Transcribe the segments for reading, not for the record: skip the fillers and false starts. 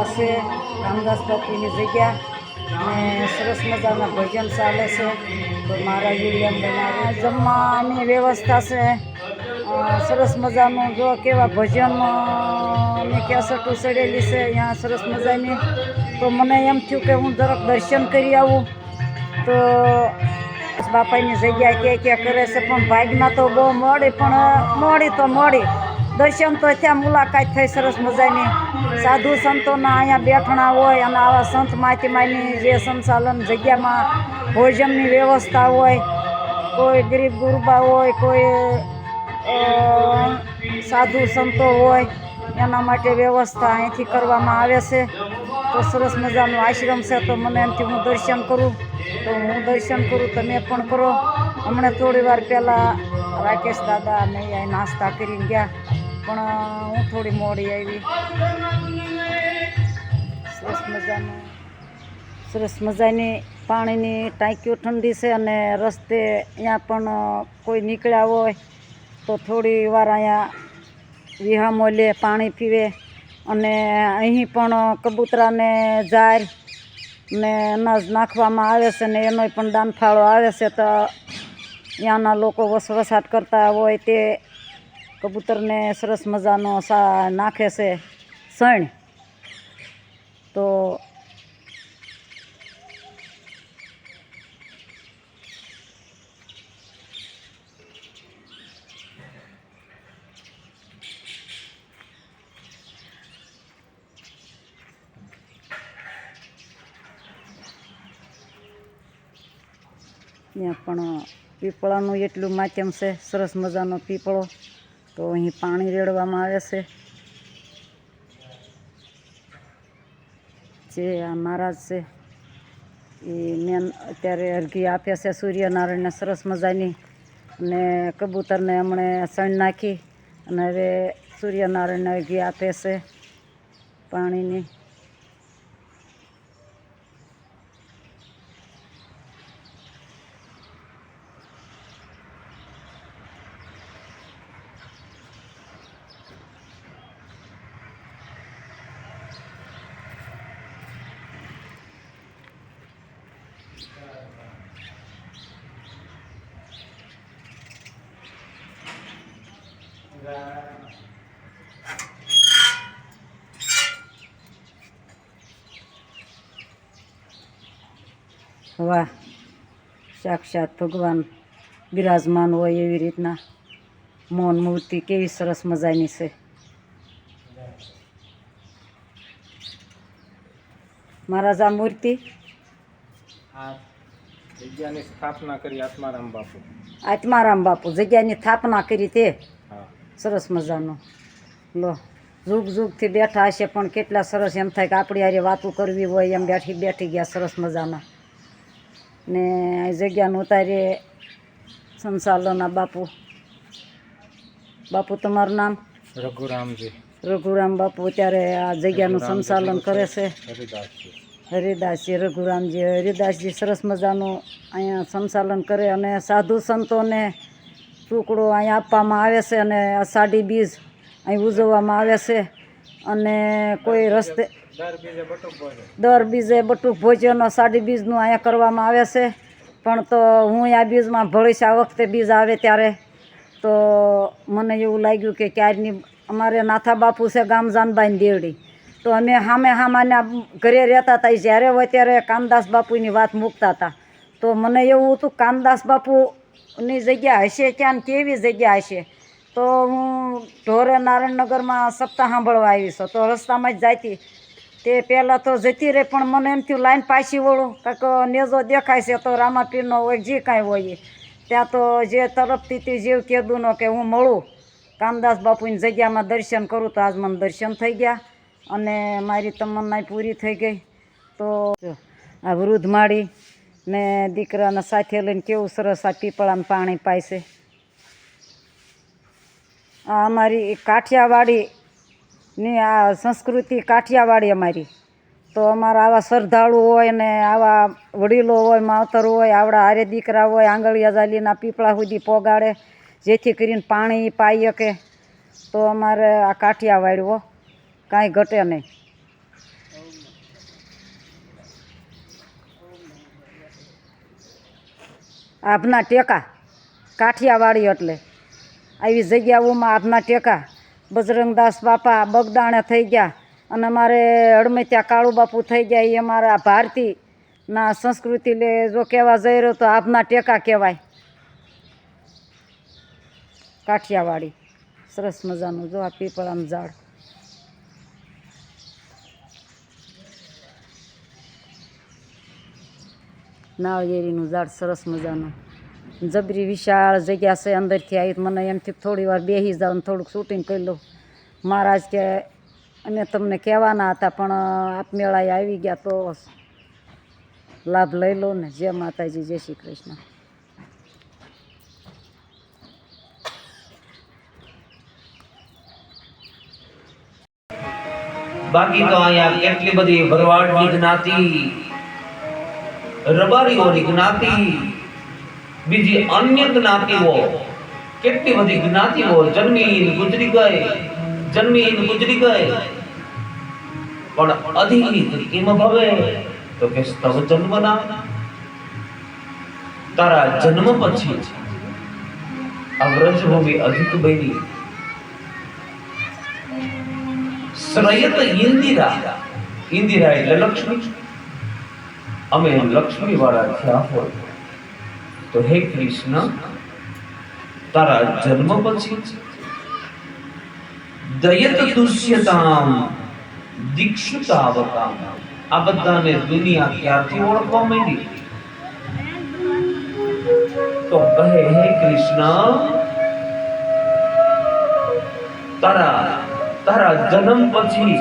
આ છે રામદાસ બાપુની જગ્યા ને સરસ મજાના ભજન ચાલે છે. તો મારા વિડીયો બનાવે જમવાની વ્યવસ્થા છે. સરસ મજાનું જો કેવા ભજન ની કેસેટો ચડેલી છે અહીંયા સરસ મજાની. તો મને એમ થયું કે હું જરાક દર્શન કરી આવું. તો બાપાની જગ્યા ક્યાં કરે છે પણ ભાગમાં તો બહુ મોડી, પણ મોડી દર્શન તો ત્યાં મુલાકાત થઈ સરસ મજાની. સાધુ સંતોના અહીંયા બેઠણા હોય અને આવા સંત માતીમાની જે સંચાલન જગ્યામાં ભોજનની વ્યવસ્થા હોય, કોઈ ગરીબ ગુરબા હોય, કોઈ સાધુ સંતો હોય, એના માટે વ્યવસ્થા અહીંથી કરવામાં આવે છે. તો સરસ મજાનો આશ્રમ છે. તો મને એમથી હું દર્શન કરું, તો હું દર્શન કરું, તમે પણ કરો. હમણાં થોડી વાર પહેલાં રાકેશ દાદા અને અહીં નાસ્તા કરીને ગયા, પણ હું થોડી મોડી આવી. સરસ મજાની પાણીની ટાંકીઓ ઠંડી છે અને રસ્તે અહીંયા પણ કોઈ નીકળ્યા હોય તો થોડી વાર અહીંયા વિહામો લે, પાણી પીવે. અને અહીં પણ કબૂતરાને જાર ને અનાજ નાખવામાં આવે છે ને એનો પણ દાનફાળો આવે છે. તો ત્યાંના લોકો વસવાટ કરતા હોય તે કબૂતરને સરસ મજાનો નાખે છે સણ. તો ત્યાં પણ પીપળાનું એટલું માધ્યમ છે, સરસ મજાનો પીપળો. તો અહીં પાણી રેડવામાં આવે છે. જે આ મહારાજ છે એ મેન અત્યારે અરઘી આપે છે સૂર્યનારાયણને સરસ મજાની. અને કબૂતરને હમણે સણ નાખી અને હવે સૂર્યનારાયણને અરઘી આપે છે પાણીની. વાહ, સાક્ષાત ભગવાન બિરાજમાન હોય એવી રીતના મૌન મૂર્તિ કેવી સરસ મજાની છે. મહારાજ આ મૂર્તિ જગ્યાની સ્થાપના કરી આત્મારામ બાપુ જગ્યાની સ્થાપના કરી તે સરસ મજાનો. લો, જુગથી બેઠા હશે પણ કેટલા સરસ, એમ થાય કે આપણી હારે વાતું કરવી હોય એમ બેઠી ગયા સરસ મજાના. ને આ જગ્યાનું ઉતારીએ સંચાલન આ બાપુ તમારું નામ? રઘુરામ બાપુ અત્યારે આ જગ્યાનું સંચાલન કરે છે. હરિદાસજી હરિદાસજી સરસ મજાનું અહીંયા સંચાલન કરે. અને સાધુ સંતોને ટુકડો અહીંયા આપવામાં આવે છે અને અષાઢી બીજ અહીં ઉજવવામાં આવે છે. અને કોઈ રસ્તે દર બીજે બટુક ભોજન અષાઢી બીજનું અહીંયા કરવામાં આવે છે. પણ તો હું આ બીજમાં ભળીશ, આ વખતે બીજ આવે ત્યારે. તો મને એવું લાગ્યું કે ક્યારની અમારે નાથા બાપુ છે ગામ જાનબાઈ દેવડી. તો અમે હામાના ઘરે રહેતા હતા. જ્યારે હોય ત્યારે કાનદાસ બાપુની વાત મૂકતા હતા. તો મને એવું હતું કાનદાસ બાપુની જગ્યા હશે ક્યાં ને કેવી જગ્યા હશે. તો હું ઢોરે નારાયણનગરમાં સપ્તાહ સાંભળવા આવી છું. તો રસ્તામાં જ જતી તે પહેલાં તો જતી રહી, પણ મને એમ થયું લાઈન પાછી વળું, કાંઈક નેજો દેખાય છે તો રામાપીરનો હોય જે કાંઈ હોય ત્યાં. તો જે તરફથી તે જીવ કીધું કે હું મળું કાનદાસ બાપુની જગ્યામાં દર્શન કરું. તો આજ મને દર્શન થઈ ગયા અને મારી તમન્ના પૂરી થઈ ગઈ. તો આ વૃદ્ધ માળી ને દીકરાના સાથે લઈને કેવું સરસ આ પીપળામાં પાણી પાય છે. આ અમારી કાઠિયાવાડીની આ સંસ્કૃતિ કાઠિયાવાડી અમારી. તો અમારા આવા શ્રદ્ધાળુ હોય ને આવા વડીલો હોય, માવતર હોય, આવડા હારે દીકરા હોય, આંગળીયા જાલીના પીપળા સુધી પોગાડે જેથી કરીને પાણી પાઈ શકે. તો અમારે આ કાઠિયાવાડી કાંઈ ઘટે નહીં. આભના ટેકા, કાઠિયાવાડી એટલે આવી જગ્યાઓમાં આભના ટેકા. બજરંગદાસ બાપા બગદાણે થઈ ગયા અને અમારે હડમત્યા કાળુ બાપુ થઈ ગયા. એ અમારા ભારતીના સંસ્કૃતિ લે જો કહેવા જઈ રહ્યો તો આભના ટેકા કહેવાય. કાઠિયાવાડી સરસ મજાનું જો આ પીપળાનું ઝાડ. નાળિયેરીનું ઝાડ સરસ મજાનું. જબરી વિશાળ જગ્યા છે. અંદરથી આવી મને એમથી થોડી વાર બેસી જાઉં ને થોડુંક શૂટિંગ કરી લઉં. મહારાજ કે અમે તમને કહેવાના હતા પણ આપમેળાએ આવી ગયા તો લાભ લઈ લો ને. જય માતાજી, જય શ્રી કૃષ્ણ. બાકી તો અહીંયા કેટલી બધી ભરવાડની જ્ઞાતિ, રબારીઓની જ્ઞાતિ, બીજી અન્ય જ્ઞાતિઓ, કેટલી બધી જ્ઞાતિઓ જન્મીને ગુજરી ગઈ, જન્મીને ગુજરી ગઈ. પણ અધિક કેમ ભવે તો કે સ્તવ જન્મના, તારા જન્મ પછી આ વ્રજભૂમિ અધિક બની. શ્રયત ઇન્દિરા, ઇન્દિરા એટલે લક્ષ્મી. અમે લક્ષ્મી વાળા થયા હોય તો હે કૃષ્ણ, તારા જન્મ પછી દયત દુષ્યતામ દીક્ષિતાવતામ, આ બધાને દુનિયા ક્યારથી ઓળખવા માંડી? તો કહે હે કૃષ્ણ, તારા જન્મ પછી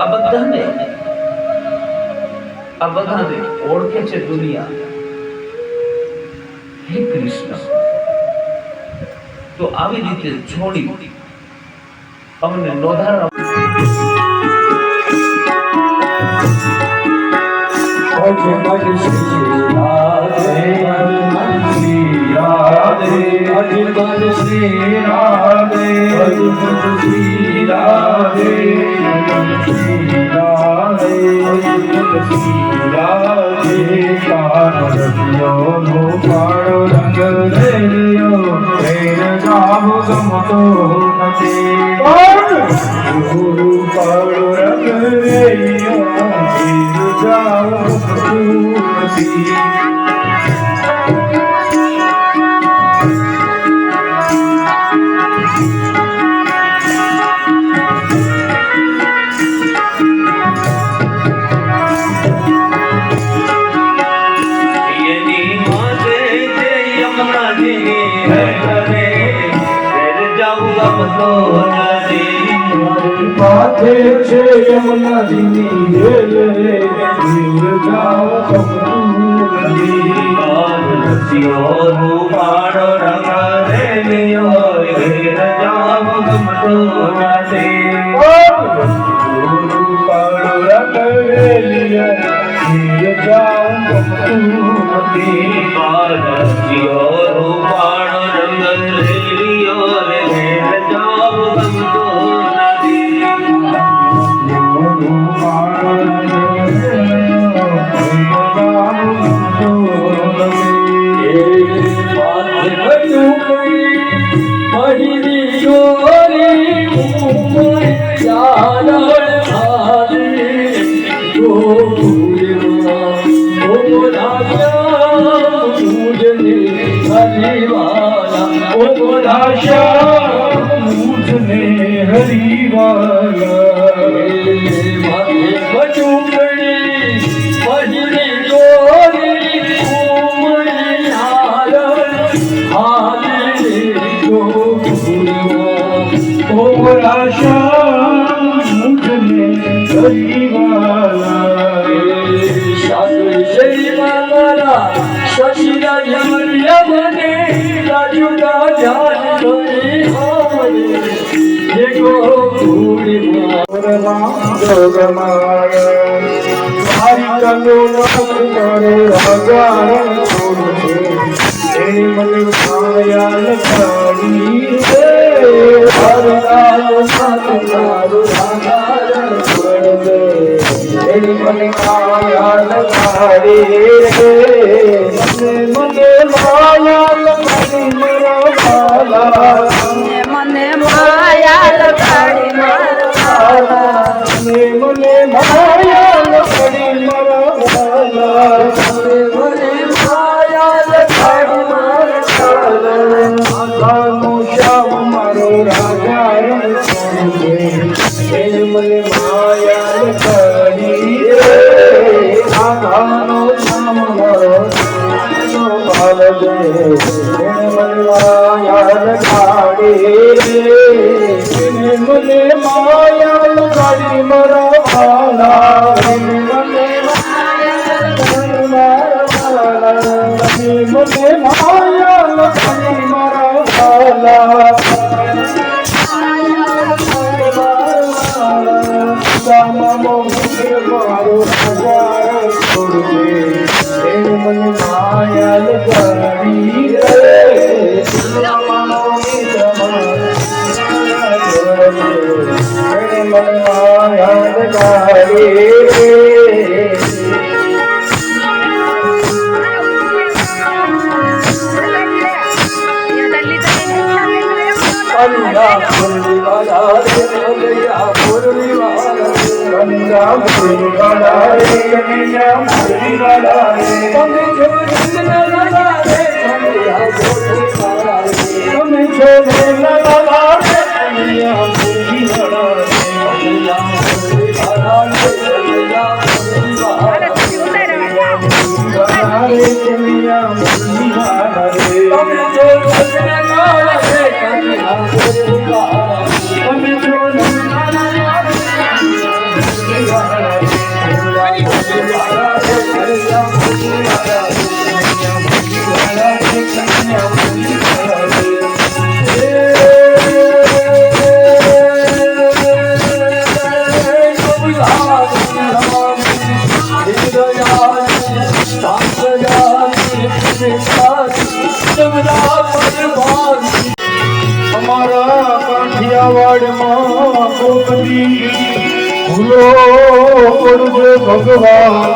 આ બધાને ઓળખે છે દુનિયા. હે કૃષ્ણ, તો આવી રીતે છોડી અમને નોંધારા. Hey મને માયા લગાડી રે મને માયા લગાડી મારા વાલા મને માયા લગાડી મારા વાલા મને માયા લગાડી મારા વાલા મને માયા લગાડી મારા વાલા આગાનો શ્યામ મારો રાજા મને માયા લગાડી રે આગાનો શ્યામ મારો મને માયા લગાડી રે મને માયા લગાડી મારા વાલા મને માયા લગાડી મારા વાલા મને માયા લગાડી મારા વાલા મારો રાજા છોડજે મને માયા લગાડી રે મને માયા લગાડી રે અલ્લાહ મુરલી વાલા રે અલ્લાહ મુરલી વાલા અલ્લાહ મુરલી વાલા રે કનૈયા મુરલી વાલા રે તમે જો રંગના વાલા રે કનૈયા મુરલી વાલા રે તમે જો રંગના વાલા રે કનૈયા મુરલી વાલા રે અલ્લાહ મુરલી વાલા રે કનૈયા મુરલી વાલા રે કનૈયા મુરલી વાલા રે તમે જો રંગના વાલા રે અમારા કાઠિયાવાડમાં કોકદી ભૂલો પડજો ભગવાન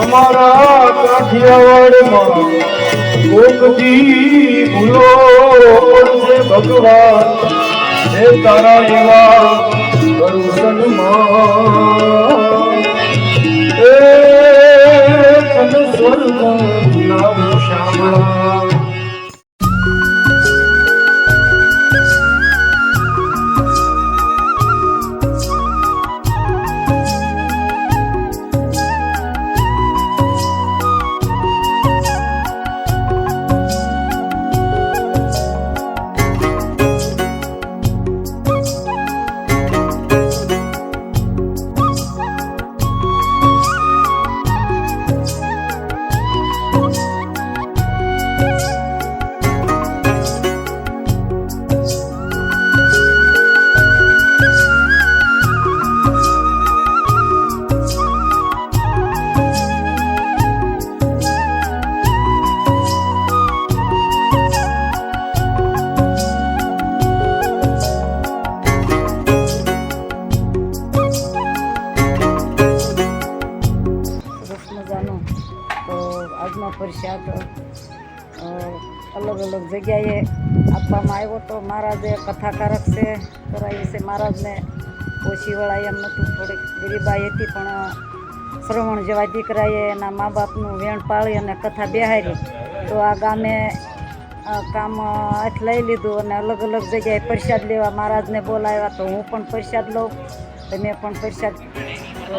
અમારા કાઠિયાવાડમાં કોકદી ભૂલો પડશે ભગવાન હે તારા એવા કરુષણમાં એ તન સ્વર્ગ નામ શ્યામળા આજનો પ્રસાદ અલગ અલગ જગ્યાએ આપવામાં આવ્યો તો મહારાજે કથાકારક છે કરાવી છે મહારાજને ઓછી વળાય એમ નહોતું થોડીક ગરીબાઈ હતી પણ શ્રવણ જેવા દીકરાએ એના મા બાપનું વેણ પાળી અને કથા બેહારી તો આ ગામે કામ હાથ લઈ લીધું અને અલગ અલગ જગ્યાએ પ્રસાદ લેવા મહારાજને બોલાવ્યા તો હું પણ પ્રસાદ લઉં તો મેં પણ પ્રસાદ તો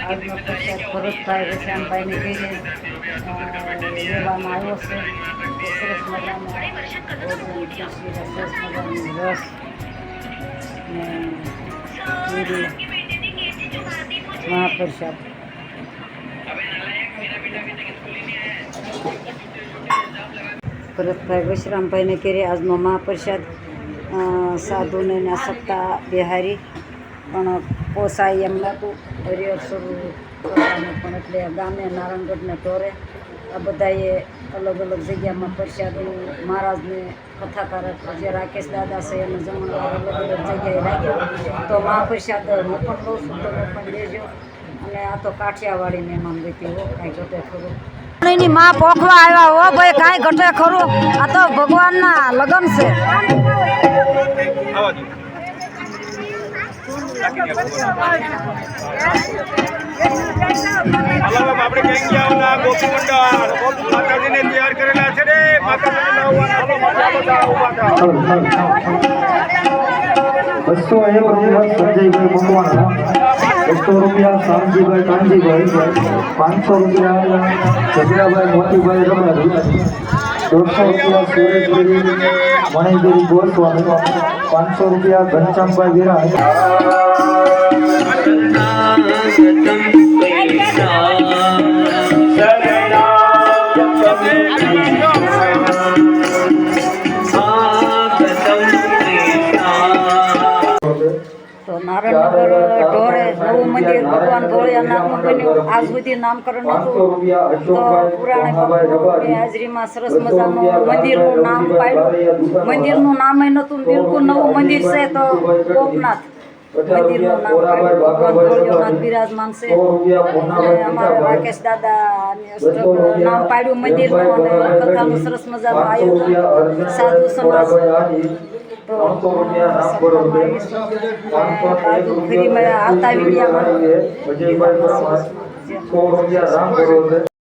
આજનો પ્રસાદ ભરતભાઈ રશ્યામભાઈને કહીને લેવામાં આવ્યો છે સરસ મજાનો સરસ મજાનું રસ ને પૂરી મહાપ્રસાદ ભરતભાઈ વિશ્રામભાઈને ઘેરે આજનો મહાપ્રસાદ સાધુને સત્તા બિહારી પણ પોસાય એમ નહોતું હરિહર શરૂ કરવાનું પણ એટલે ગામે નારાયણગઢને ઢોરે આ બધાએ અલગ અલગ જગ્યામાં પ્રસાદી મહારાજને કથાકારક જે રાકેશ દાદા છે એને જમણવાર અલગ અલગ જગ્યાએ રાખ્યો. તો મહાપ્રસાદ હું પણ લઉં છું, તમે પણ લેજો. અને આ તો કાઠિયાવાડી મહેમાન ગતિ હો, કાંઈ ઘટે ખરું. ની માં પોખવા આવ્યા હો ભાઈ, કાંઈ ઘટે ખરું. આ તો ભગવાનના લગ્ન છે. આપણે કઈ ગયા ગોપી મંડળ માતાજીને તૈયાર કરેલા છે ને બસો એક રૂપિયા સંજયભાઈ મકવાણા, 200 રૂપિયા શામજીભાઈ કાનજીભાઈ, 500 રૂપિયા જગરાભાઈ મોતીભાઈ રમણાજી, 150 રૂપિયા સુરેશગીરી મણિગીરી ગોસ્વામી, 500 રૂપિયા ઘનશ્યામભાઈ વિરાજ. તો નારાયણનગર ઢોરે નવું મંદિર ભગવાન ભોળિયાનાથનું બન્યું. આજ સુધી નામકરણ નહોતું, તો પુરાણે બાપુની હાજરીમાં સરસ મજાનું મંદિરનું નામ પાડ્યું. મંદિરનું નામ નહોતું, બિલકુલ નવું મંદિર છે. તો ગોપનાથ મંદિરનું નામ પાડ્યું. ભગવાન ભોળિયાનાથ બિરાજમાન છે. અમારા રાકેશ દાદાની અષ્ટક નામ પાડ્યું મંદિરનું. અને કથાનું સરસ મજાનું આયોજન સાધુ સમાજ. તો બાજુ ફરી આવતા વિડીયામાં